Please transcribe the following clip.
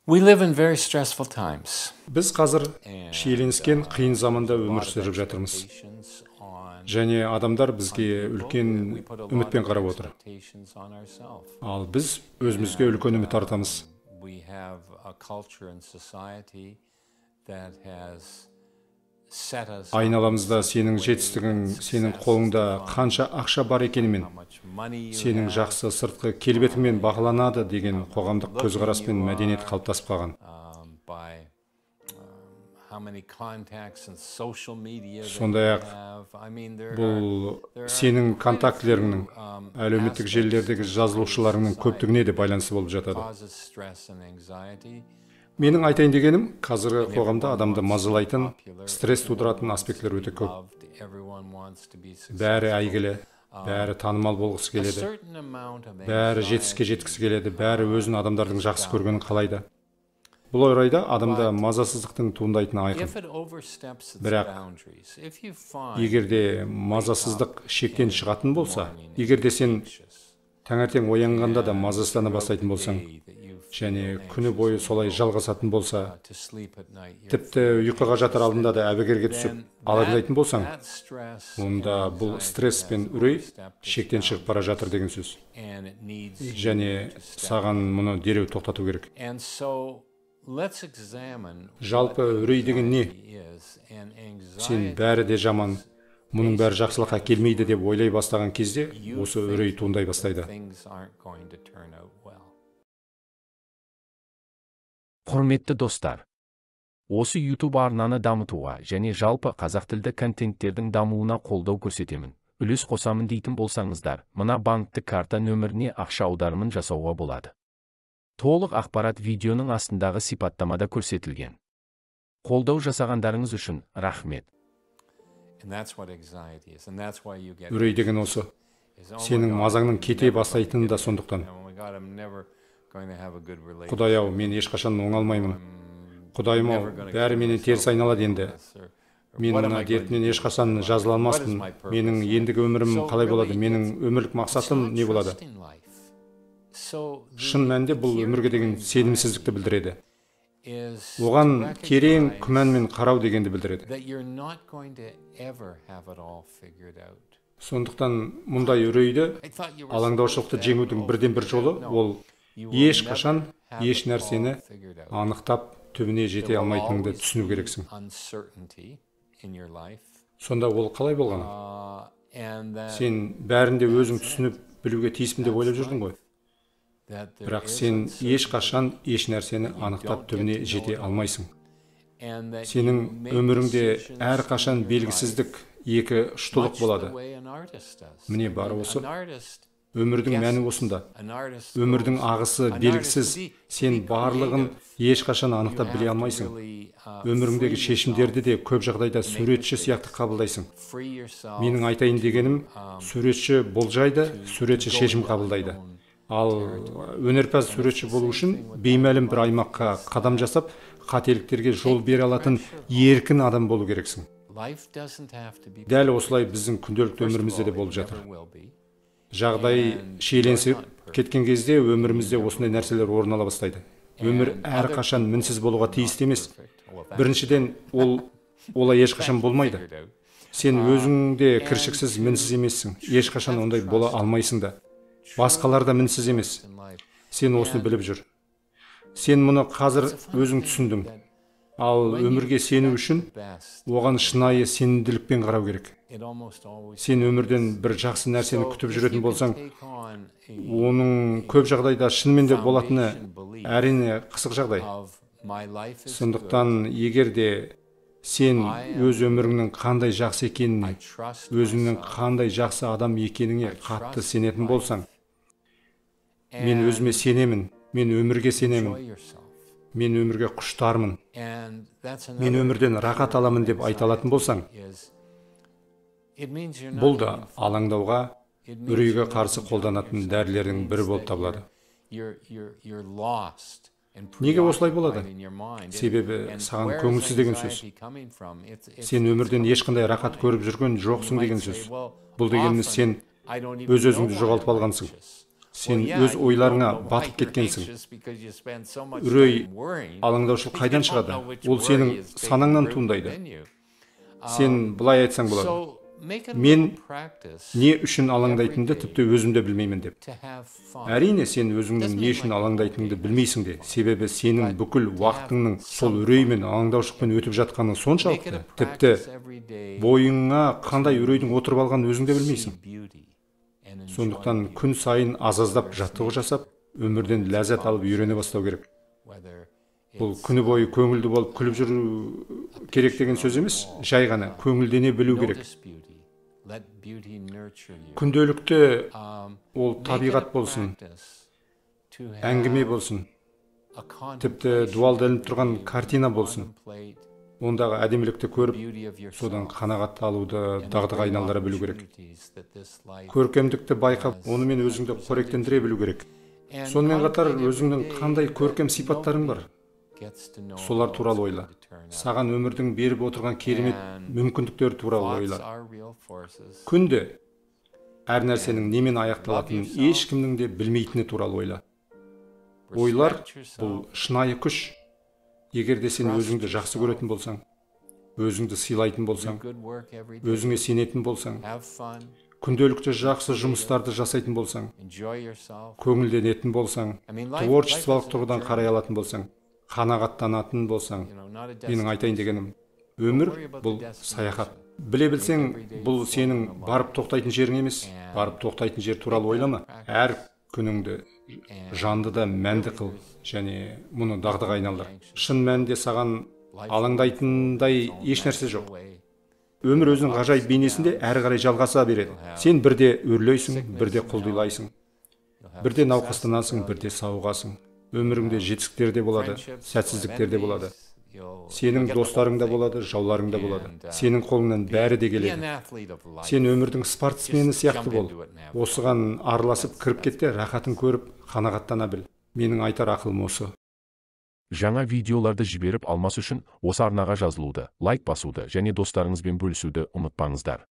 We live in very stressful times. Біз қазір шиеленіскен қиын заманда өмір сүріп жатырмыз. Және адамдар бізге үлкен үмітпен қарап отыр. Ал біз өзімізге үлкен үміт артамыз. We have a culture and society that has set us Айналамызда сенің жетістігің, сенің қолыңда қанша ақша бар екенімен, сенің жақсы сыртқы келбетіңмен бағаланады деген қоғамдық көзқараспен мәдениет қалыптасып қалған. by how many contacts and social media that Сондай-ақ you have. I mean, there бұл сенің контактілеріңнің, әлеуметтік желілердегі жазылушыларыңның көптігіне де байланысты болып жатады. causes stress and anxiety. Менің айтайын дегенім, қазіргі қоғамда адамды мазалайтын, стресс тудыратын аспекттер өте көп. Loved, everyone wants to be successful. Бәрі әйгілі, бәрі танымал болғысы A келеді, certain amount of бәрі жетістікке жеткісі келеді, бәрі өзін адамдардың жақсы көргенін қалайды. Бұл орайда адамда мазасыздықтың туындайтыны айқын. if it oversteps its Бірақ boundaries, if you find Егерде мазасыздық шектен шығатын болса, егерде сен таңертең оянғанда да мазасыздана бастайтын болсаң, that you және күні бойы солай жалғасатын болса, to sleep at night, you're тіпті ұйқыға жатар алдында да әбігерге түсіп алаңдайтын болсаң, that stress онда бұл стресс пен үрей шектен шығып бара жатыр деген сөз. and it needs Және саған мұны дереу тоқтату керек. and so let's examine Жалпы үрей деген не? is and Сен anxiety бәрі де жаман, мұның бәрі жақсылыққа келмейді деп ойлай бастаған кезде, осы үрей туындай бастайды. things aren't going to turn out well. Құрметті достар, осы YouTube арнаны дамытуға және жалпы қазақ тілді контенттердің дамуына қолдау көрсетемін. Үлес қосамын дейтін болсаңыздар, мына банктік карта нөміріне ақша аударымын жасауға болады. Толық ақпарат видеоның астындағы сипаттамада көрсетілген. Қолдау жасағандарыңыз үшін рахмет. And that's what anxiety is, and that's why you get Үрей деген осы. is, oh my Сенің God, мазаңның I'm кете never бастайтыны да going to сондықтан. get- oh my God, I'm never going to have a good relationship. Құдай-ау, мен ешқашан оңалмаймын. Құдайым-ау, бәрі менен теріс айналады енді. Мен мына дертінен ешқашан жазыла алмаспын. Менің ендігі өмірім қалай болады? Менің өмірлік мақсатым не болады? Шын мәнінде бұл өмірге деген сенімсіздікті білдіреді. Оған терең күмәнмен қарау дегенді білдіреді. That you're not going to ever have it all figured out. Сондықтан мұндай үрейді, I thought you were алаңдаушылықты supposed to have жеңудің it all бірден бір figured жолы out. No, ол you will ешқашан never have еш it all нәрсені figured out. анықтап түбіне жете There will алмайтыныңды always түсіну be керексің. uncertainty in your life. Сонда ол қалай болғаны? And that Сен бәрінде өзің түсініп білуге тиіспін деп ойлап жүрдің ғой. that there Бірақ is сен uncertainty еш еш нәрсені анықтап түбіне жете алмайсың. and that Сенің you make өміріңде decisions әрқашан in your белгісіздік, life екі ұштылық much болады. the way an artist does. Міне I бары mean, осы. an artist Өмірдің мәні guesses. осында. An artist Өмірдің goes- ағысы an artist белгісіз, to be сен барлығын creative, ешқашан you анықтап have біле to алмайсың. really, Өміріңдегі free шешімдерді yourself, де көп жағдайда суретші сияқты қабылдайсың. free yourself Менің айтайын дегенім, суретші болжайды, суретші шешім қабылдайды. Ал өнерпаз суретші болу үшін беймәлім бір аймаққа қадам жасап, қателіктерге жол бере алатын еркін адам болу керексің. Life doesn't have to be Дәл осылай біздің күнделікті өмірімізде де болып жатыр. Жағдай шиеленісіп кеткен кезде өмірімізде осындай нәрселер орын ала бастайды. Өмір әрқашан мінсіз болуға тиісті емес. Біріншіден, олай ешқашан болмайды. Сен өзіңде кіршіксіз, мінсіз емессің. Ешқашан ондай бола алмайсың да. Басқалар да мінсіз емес. Сен осыны біліп жүр. Сен мұны қазір өзің түсіндің. Ал өмірге сену үшін оған шынайы сенімділікпен қарау керек. Сен өмірден бір жақсы нәрсені күтіп жүретін болсаң, оның көп жағдайда шынымен де болатыны әрине қысық жағдай. Сондықтан егер де сен өз өміріңнің қандай жақсы екеніне, өзіңнің қандай жақсы адам екеніңе қатты сенетін болсаң, мен өзіме сенемін, мен өмірге сенемін, мен өмірге құштармын, мен өмірден рахат аламын деп айта алатын болсаң, бұл да алаңдауға, үрейге қарсы қолданатын дәрілердің бірі болып табылады. Неге осылай болады? Себебі саған көңілсіз деген сөз. Сен өмірден ешқандай рахат көріп жүрген жоқсың деген сөз. Бұл дегеніміз сен өз өзіңді жоғалтып алғансың. Сен өз ойларыңа батып кеткенсің. Үрей, алаңдаушылық қайдан шығады? Ол сенің санаңнан туындайды. Сен былай айтсаң болады. Мен не үшін алаңдайтынымды тіпті өзімді білмеймін деп. Әрине, сен өзіңнің не үшін алаңдайтыныңды білмейсің де. Себебі сенің бүкіл уақытыңның сол үрей мен алаңдаушылықпен өтіп жатқаны соншалықты. Тіпті бойыңа қандай үрейдің отырып алғанын өзің де білмейсің. Сондықтан күн сайын аз-аздап жаттығу жасап, өмірден ләззат алып үйрене бастау керек. Бұл күні бойы көңілді болып күліп жүру керек деген сөз емес, жай ғана көңілдене білу керек. Күнделікті ол табиғат болсын, әңгіме болсын, тіпті дуалданып тұрған картина болсын. Ондағы әдемілікті көріп, содан қанағат алуды дағдыға айналдыра білу керек. Көркемдікті байқап, онымен өзіңді қоректендіре білу керек. Сонымен қатар өзіңнің қандай көркем сипаттарың бар, солар туралы ойла. Саған өмірдің беріп отырған керемет мүмкіндіктері туралы ойла. Күнде әр нәрсенің немен аяқталатынын ешкімнің де білмейтіні туралы ойла. Ойлар бұл шынайы күш. Егер де сен өзіңді жақсы көретін болсаң, өзіңді сыйлайтын болсаң, өзіңе сенетін болсаң, күнделікті жақсы жұмыстарды жасайтын болсаң, көңілденетін болсаң, творчестволық тұрғыдан қарай алатын болсаң, қанағаттанатын болсаң, менің айтайын дегенім, өмір бұл саяхат. Біле білсең, бұл сенің барып тоқтайтын жерің емес, барып тоқтайтын жер туралы ойлама. Әр күніңді жанды да мәнді қыл, және мұны дағдыға айналдыр. Шын мәнінде саған алаңдайтындай еш нәрсе жоқ. Өмір өзінің ғажайып бейнесінде әрі қарай жалғаса береді. Сен бірде өрлейсің, бірде құлдилайсың, бірде науқастанасың, бірде сауығасың. Өміріңде жетістіктер де болады, сәтсіздіктер де болады. Сенің достарың да болады, жауларың да болады. Сенің қолыңнан бәрі де келеді. Сен өмірдің спортсмені сияқты бол. Осыған араласып кіріп кетте, рахатын көріп, қанағаттана біл. Менің айтар ақылым осы. Жаңа видеоларды жіберіп алмас үшін осы арнаға жазылуды, лайк басуды және достарыңызбен бөлісуді ұмытпаңыздар.